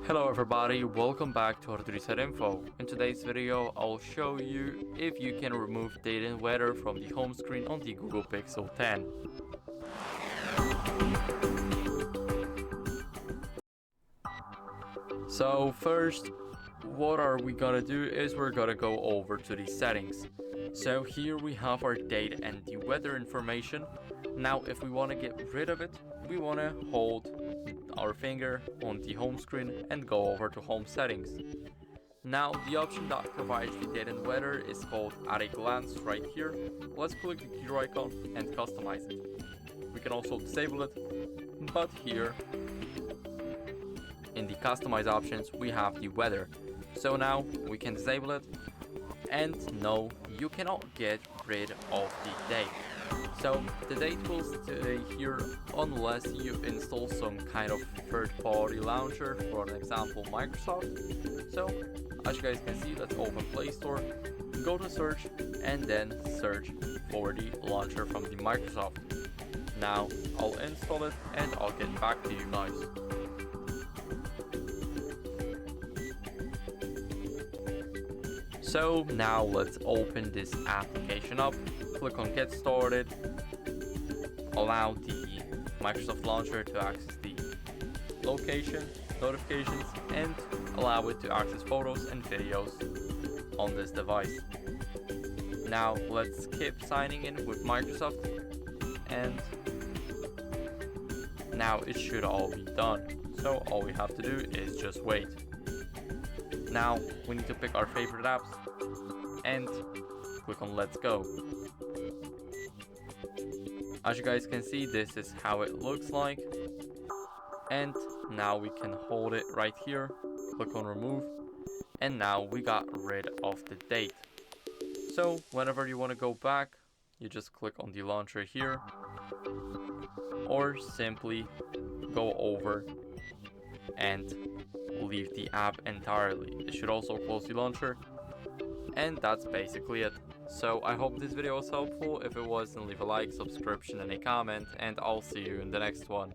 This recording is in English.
Hello everybody, welcome back to Reset Info. In today's video, I'll show you if you can remove date and weather from the home screen on the Google Pixel 10. So first, what are we gonna do is we're gonna go over to the settings. So here we have our date and the weather information. Now if we want to get rid of it, we want to hold our finger on the home screen and go over to home settings. Now the option that provides the date and weather is called at a glance right here. Let's click the gear icon and customize it. We can also disable it, but here in the customize options we have the weather. So now we can disable it, and no, you cannot get rid of the date. So the date will stay here unless you install some kind of third-party launcher, for an example Microsoft. So as you guys can see, let's open Play Store, go to search, and then search for the launcher from the Microsoft. Now I'll install it and I'll get back to you guys. So now let's open this application up, click on get started, allow the Microsoft launcher to access the location, notifications, and allow it to access photos and videos on this device. Now let's skip signing in with Microsoft, and now it should all be done. So all we have to do is just wait. Now we need to pick our favorite apps and click on let's go. As you guys can see, this is how it looks like, and now we can hold it right here, click on remove, and now we got rid of the date. So whenever you want to go back, you just click on the launcher here, or simply go over and leave the app entirely. It should also close the launcher, and that's basically it. So I hope this video was helpful. If it was, then leave a like, subscription, and a comment, and I'll see you in the next one.